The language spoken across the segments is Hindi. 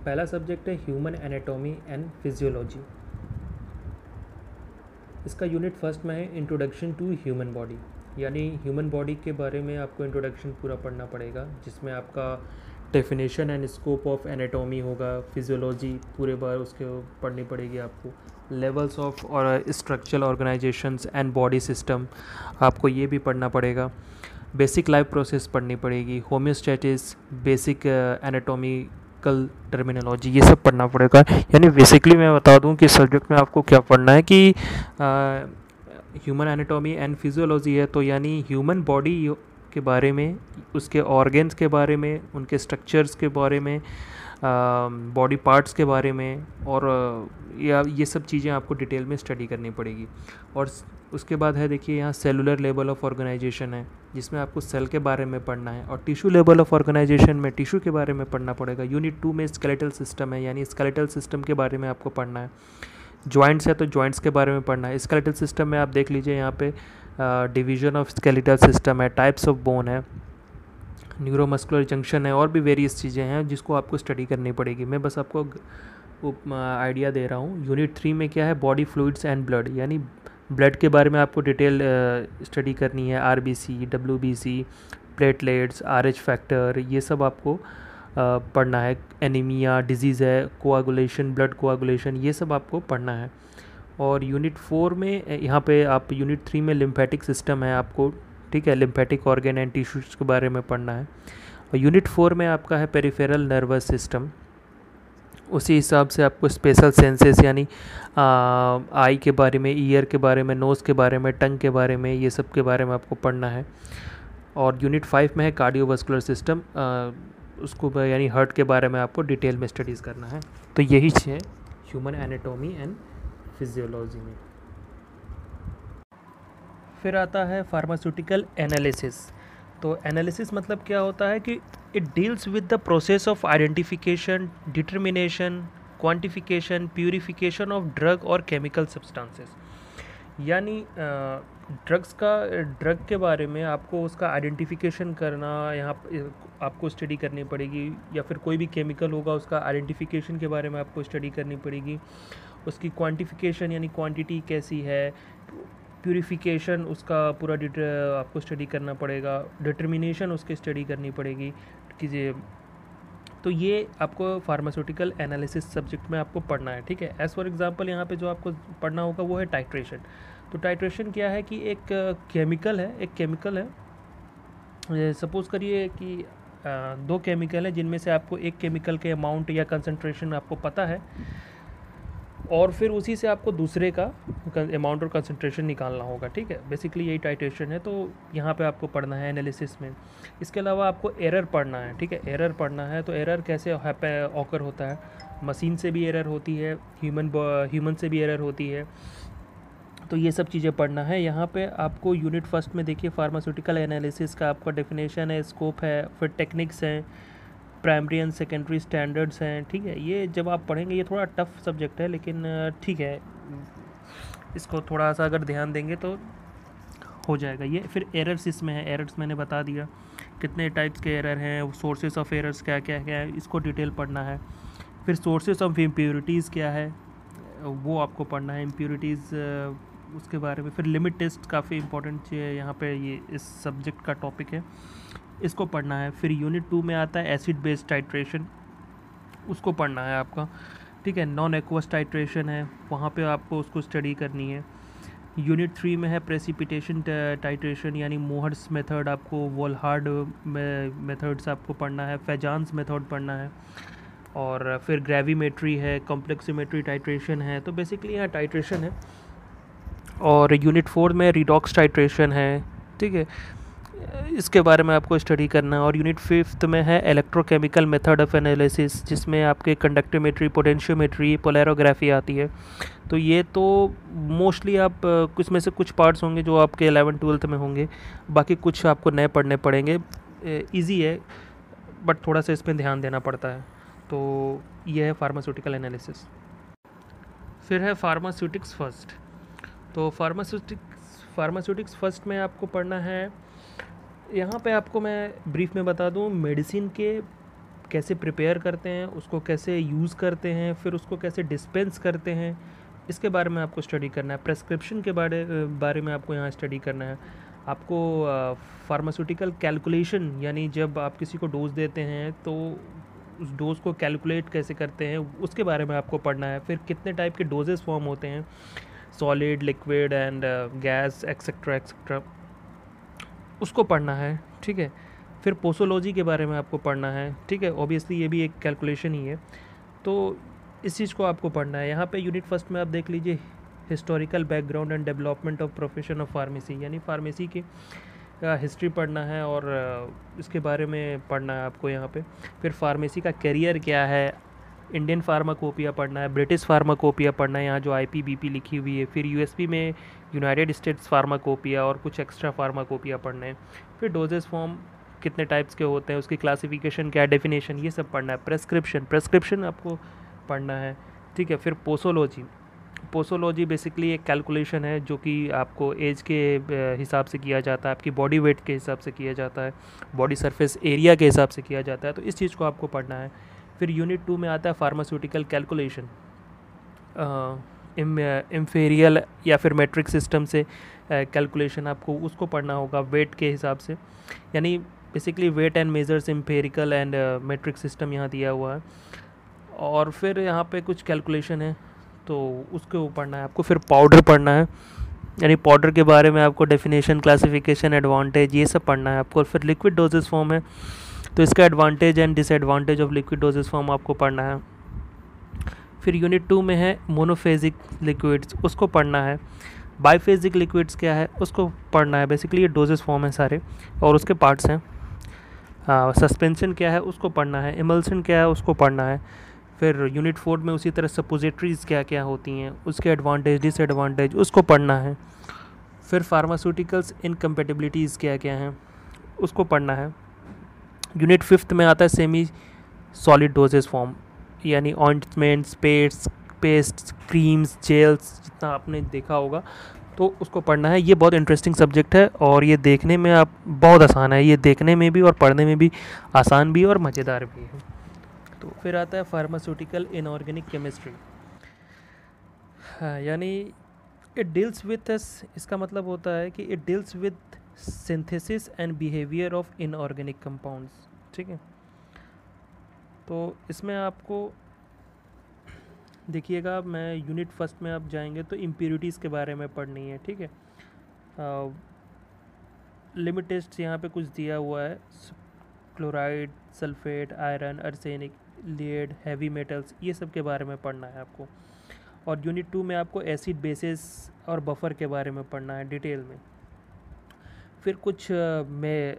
पहला सब्जेक्ट है ह्यूमन एनाटॉमी एंड फिजियोलॉजी। इसका यूनिट फर्स्ट में है इंट्रोडक्शन टू ह्यूमन बॉडी, यानी ह्यूमन बॉडी के बारे में आपको इंट्रोडक्शन पूरा पढ़ना पड़ेगा, जिसमें आपका definition and scope of anatomy होगा, फिजियोलॉजी पूरे बार उसके पढ़नी पड़ेगी आपको, लेवल्स ऑफ और structural organisations and body system आपको ये भी पढ़ना पड़ेगा, बेसिक लाइफ प्रोसेस पढ़नी पड़ेगी, होम्योस्टैटिस, बेसिक एनाटॉमिकल टर्मिनोलॉजी, ये सब पढ़ना पड़ेगा। यानी बेसिकली मैं बता दूं कि सब्जेक्ट में आपको क्या पढ़ना है कि ह्यूमन एनाटॉमी एंड फिजियोलॉजी है, तो यानी ह्यूमन बॉडी के बारे में, उसके ऑर्गन्स के बारे में, उनके स्ट्रक्चर्स के बारे में, बॉडी पार्ट्स के बारे में, और या ये सब चीज़ें आपको डिटेल में स्टडी करनी पड़ेगी। और उसके बाद है देखिए यहाँ सेलुलर लेवल ऑफ ऑर्गेनाइजेशन है, जिसमें आपको सेल के बारे में पढ़ना है, और टिश्यू लेवल ऑफ ऑर्गेनाइजेशन में टिश्यू के बारे में पढ़ना पड़ेगा। यूनिट 2 में स्केलेटल सिस्टम है, यानी स्केलेटल सिस्टम के बारे में आपको पढ़ना है। जॉइंट्स है तो जॉइंट्स के बारे में पढ़ना है। स्केलेटल सिस्टम में आप देख लीजिए यहाँ पे डिवीजन ऑफ स्केलेटल सिस्टम है, टाइप्स ऑफ बोन है, न्यूरोमस्कुलर जंक्शन है, और भी वेरियस चीज़ें हैं जिसको आपको स्टडी करनी पड़ेगी। मैं बस आपको आइडिया दे रहा हूँ। यूनिट 3 में क्या है, बॉडी फ्लूइड्स एंड ब्लड, यानी ब्लड के बारे में आपको डिटेल स्टडी करनी है। RBC, WBC, platelets, RH factor, ये सब आपको पढ़ना है। एनीमिया डिजीज़ है, कोआगुलेशन, ब्लड कोआगुलेशन, ये सब आपको पढ़ना है। और यूनिट 4 में यहाँ पे आप यूनिट 3 में लिम्फेटिक सिस्टम है आपको, ठीक है, लिम्फेटिक ऑर्गन एंड टिश्यूज़ के बारे में पढ़ना है। और यूनिट 4 में आपका है पेरिफेरल नर्वस सिस्टम। उसी हिसाब से आपको स्पेशल सेंसेस, यानी आई के बारे में, ईयर के बारे में, नोज़ के बारे में, टंग के बारे में, ये सब के बारे में आपको पढ़ना है। और यूनिट 5 में है कार्डियोवास्कुलर सिस्टम, उसको यानी हार्ट के बारे में आपको डिटेल में स्टडीज़ करना है। तो यही है ह्यूमन एनाटॉमी एंड फिजियोलॉजी में। फिर आता है फार्मास्यूटिकल एनालिसिस। तो एनालिसिस मतलब क्या होता है कि it deals with the process of identification, determination, quantification, purification of drug और केमिकल सब्सटेंसेस। यानी ड्रग के बारे में आपको उसका आइडेंटिफिकेशन करना, यहाँ आपको स्टडी करनी पड़ेगी, या फिर कोई भी केमिकल होगा उसका आइडेंटिफिकेशन के बारे में आपको स्टडी करनी पड़ेगी। उसकी क्वांटिफिकेशन यानी क्वांटिटी कैसी है, प्यूरिफिकेशन उसका पूरा आपको स्टडी करना पड़ेगा, डिटर्मिनेशन उसकी स्टडी करनी पड़ेगी कि तो ये आपको फार्मास्यूटिकल एनालिसिस सब्जेक्ट में आपको पढ़ना है, ठीक है। एज फॉर एग्जांपल यहाँ पे जो आपको पढ़ना होगा वो है टाइट्रेशन। तो टाइट्रेशन क्या है कि एक केमिकल है, सपोज़ करिए कि 2 केमिकल है, जिनमें से आपको एक केमिकल के अमाउंट या कंसंट्रेशन आपको पता है, और फिर उसी से आपको दूसरे का अमाउंट और कंसंट्रेशन निकालना होगा, ठीक है। बेसिकली यही टाइट्रेशन है, तो यहाँ पे आपको पढ़ना है एनालिसिस में। इसके अलावा आपको एरर पढ़ना है, ठीक है, एरर पढ़ना है। तो एरर कैसे ऑकर होता है, मशीन से भी एरर होती है, ह्यूमन से भी एरर होती है, तो ये सब चीज़ें पढ़ना है। यहाँ पे आपको यूनिट फर्स्ट में देखिए फार्मास्यूटिकल एनालिसिस का आपका डेफिनेशन है, स्कोप है, फिर टेक्निक्स हैं, प्राइमरी एंड सेकेंडरी स्टैंडर्ड्स हैं, ठीक है। ये जब आप पढ़ेंगे, ये थोड़ा टफ सब्जेक्ट है, लेकिन ठीक है, इसको थोड़ा सा अगर ध्यान देंगे तो हो जाएगा ये। फिर एरर्स इसमें है, एरर्स मैंने बता दिया कितने टाइप्स के एरर हैं, सोर्सेस ऑफ एरर्स क्या क्या है, इसको डिटेल पढ़ना है। फिर सोर्सेस ऑफ इम्प्योरिटीज़ क्या है, वो आपको पढ़ना है, इम्प्योरिटीज़ उसके बारे में। फिर लिमिट टेस्ट काफ़ी इंपॉर्टेंट है यहाँ पे, ये इस सब्जेक्ट का टॉपिक है, इसको पढ़ना है। फिर यूनिट 2 में आता है एसिड बेस्ड टाइट्रेशन, उसको पढ़ना है आपका, ठीक है। नॉन एक्वस टाइट्रेशन है, वहाँ पे आपको उसको स्टडी करनी है। यूनिट 3 में है प्रेसिपिटेशन टाइट्रेशन, यानी मोहर्स मेथड, आपको वोल्हार्ड मेथड्स आपको पढ़ना है, फेजान्स मेथड पढ़ना है। और फिर ग्रेविमेट्री है, कॉम्प्लेक्सीमेट्री टाइट्रेशन है, तो बेसिकली यहाँ टाइट्रेशन है। और यूनिट 4 में रिडॉक्स टाइट्रेशन है, ठीक है, इसके बारे में आपको स्टडी करना है। और यूनिट 5 में है इलेक्ट्रोकेमिकल मेथड ऑफ एनालिसिस, जिसमें आपके कंडक्टियोमेट्री, पोटेंशियोमेट्री, पोलैरोग्राफी आती है। तो ये तो मोस्टली आप कुछ में से कुछ पार्ट्स होंगे जो आपके 11th-12th में होंगे, बाकी कुछ आपको नए पढ़ने पड़ेंगे। इजी है बट थोड़ा सा इस पर ध्यान देना पड़ता है। तो ये है फार्मास्यूटिकल एनालिसिस। फिर है फार्मास्यूटिक्स फर्स्ट। तो फार्मास्यूटिक्स फर्स्ट में आपको पढ़ना है, यहाँ पे आपको मैं ब्रीफ में बता दूँ, मेडिसिन के कैसे प्रिपेयर करते हैं, उसको कैसे यूज़ करते हैं, फिर उसको कैसे डिस्पेंस करते हैं, इसके बारे में आपको स्टडी करना है। प्रेस्क्रिप्शन के बारे में आपको यहाँ स्टडी करना है। आपको फार्मास्यूटिकल कैलकुलेशन, यानी जब आप किसी को डोज देते हैं तो उस डोज को कैलकुलेट कैसे करते हैं उसके बारे में आपको पढ़ना है। फिर कितने टाइप के डोजेस फॉर्म होते हैं, solid, liquid and gas etcetera etcetera, उसको पढ़ना है, ठीक है। फिर पोसोलॉजी के बारे में आपको पढ़ना है, ठीक है। ऑब्वियसली ये भी एक कैलकुलेशन ही है, तो इस चीज़ को आपको पढ़ना है। यहाँ पे यूनिट फर्स्ट में आप देख लीजिए, historical background and development of profession of pharmacy, यानी फार्मेसी की हिस्ट्री पढ़ना है और इसके बारे में पढ़ना है आपको यहाँ पे। फिर फार्मेसी का करियर क्या है, इंडियन फार्माकोपिया पढ़ना है, ब्रिटिश फार्माकोपिया पढ़ना है, यहाँ जो IPBP लिखी हुई है। फिर USP में यूनाइटेड स्टेट्स फार्माकोपिया और कुछ एक्स्ट्रा फार्माकोपिया पढ़ना है। फिर डोजेस फॉर्म कितने टाइप्स के होते हैं, उसकी क्लासिफिकेशन क्या, डेफिनेशन, ये सब पढ़ना है। प्रेस्क्रिप्शन आपको पढ़ना है, ठीक है। फिर पोसोलॉजी बेसिकली एक कैलकुलेशन है जो कि आपको एज के हिसाब से किया जाता है, आपकी बॉडी वेट के हिसाब से किया जाता है, बॉडी सरफेस एरिया के हिसाब से किया जाता है, तो इस चीज़ को आपको पढ़ना है। फिर यूनिट 2 में आता है फार्मास्यूटिकल कैलकुलेशन, इम्पेरियल या फिर मेट्रिक सिस्टम से कैलकुलेशन, आपको उसको पढ़ना होगा वेट के हिसाब से, यानी basically weight and measures, empirical and metric system यहाँ दिया हुआ है। और फिर यहाँ पे कुछ कैलकुलेशन है तो उसको पढ़ना है आपको। फिर पाउडर पढ़ना है, यानी पाउडर के बारे में आपको डेफिनेशन, क्लासिफिकेशन, एडवांटेज, ये सब पढ़ना है आपको। फिर लिक्विड डोजेस फॉर्म है तो इसका advantage and disadvantage of liquid dosage form आपको पढ़ना है। फिर यूनिट 2 में है मोनोफेजिक लिक्विड्स, उसको पढ़ना है। बाईफेजिक लिक्विड्स क्या है उसको पढ़ना है। बेसिकली ये डोजेस फॉर्म है सारे और उसके पार्ट्स हैं। सस्पेंशन क्या है उसको पढ़ना है। इमल्सन क्या है उसको पढ़ना है। फिर यूनिट 4 में उसी तरह सपोजिटरीज क्या क्या होती हैं, उसके एडवांटेज, डिसएडवांटेज, उसको पढ़ना है। फिर फार्मास्यूटिकल्स इनकम्पेटिबिलिटीज़ क्या क्या हैं उसको पढ़ना है। यूनिट 5 में आता है सेमी सॉलिड डोजेस फॉर्म, यानी ऑइंटमेंट्स, पेस्ट, क्रीम्स, जेल्स, जितना आपने देखा होगा तो उसको पढ़ना है। ये बहुत इंटरेस्टिंग सब्जेक्ट है और ये देखने में आप बहुत आसान है, ये देखने में भी और पढ़ने में भी आसान भी और मज़ेदार भी है। तो फिर आता है फार्मास्यूटिकल इनऑर्गेनिक केमिस्ट्री, हाँ, यानी इट डील्स विथ, इसका मतलब होता है कि it deals with synthesis and behaviour of inorganic compounds, ठीक है। तो इसमें आपको देखिएगा, मैं यूनिट फर्स्ट में आप जाएंगे तो इम्प्योरिटीज़ के बारे में पढ़नी है, ठीक है। लिमिट टेस्ट यहाँ पे कुछ दिया हुआ है, chloride, sulphate, iron, arsenic, lead, heavy metals, ये सब के बारे में पढ़ना है आपको। और यूनिट 2 में आपको एसिड, बेसिस और बफर के बारे में पढ़ना है डिटेल में। फिर कुछ में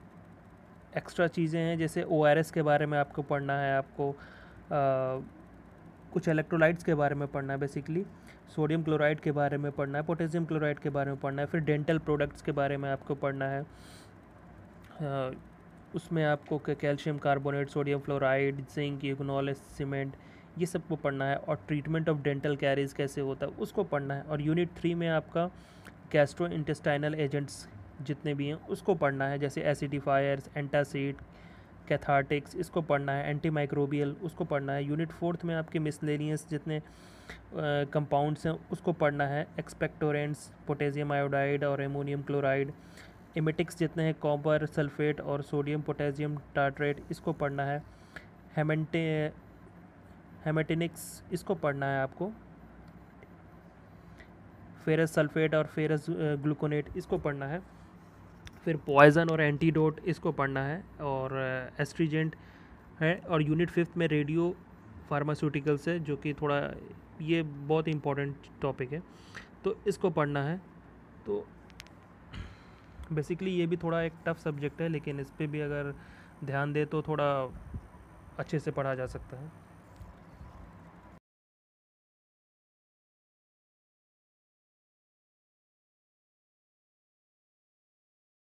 एक्स्ट्रा चीज़ें हैं, जैसे ORS के बारे में आपको पढ़ना है, आपको कुछ इलेक्ट्रोलाइट्स के बारे में पढ़ना है, बेसिकली सोडियम क्लोराइड के बारे में पढ़ना है, पोटेशियम क्लोराइड के बारे में पढ़ना है। फिर डेंटल प्रोडक्ट्स के बारे में आपको पढ़ना है, उसमें आपको calcium carbonate, sodium fluoride, zinc, eugenol, cement, ये सब को पढ़ना है। और ट्रीटमेंट ऑफ डेंटल कैरीज कैसे होता है उसको पढ़ना है। और यूनिट 3 में आपका गैस्ट्रो इंटेस्टाइनल एजेंट्स जितने भी हैं उसको पढ़ना है, जैसे एसिडिफायर्स, एंटासिड, कैथार्टिक्स, इसको पढ़ना है। एंटी माइक्रोबियल, उसको पढ़ना है। यूनिट 4 में आपके मिसलेनियस जितने कंपाउंड्स हैं उसको पढ़ना है। एक्सपेक्टोरेंट्स, पोटेशियम आयोडाइड और एमोनियम क्लोराइड। एमेटिक्स जितने हैं, कॉपर, सल्फेट और सोडियम पोटेशियम टार्ट्रेट, इसको पढ़ना है। हेमेटिनिक्स, इसको पढ़ना है आपको। फेरस सल्फेट और फेरस ग्लूकोनेट, इसको पढ़ना है। फिर पॉइज़न और एंटीडोट, इसको पढ़ना है। और एस्ट्रीजेंट है। और यूनिट 5 में रेडियो फार्मास्यूटिकल्स है, जो कि थोड़ा ये बहुत इंपॉर्टेंट टॉपिक है, तो इसको पढ़ना है। तो बेसिकली ये भी थोड़ा एक टफ सब्जेक्ट है, लेकिन इस पर भी अगर ध्यान दे तो थोड़ा अच्छे से पढ़ा जा सकता है।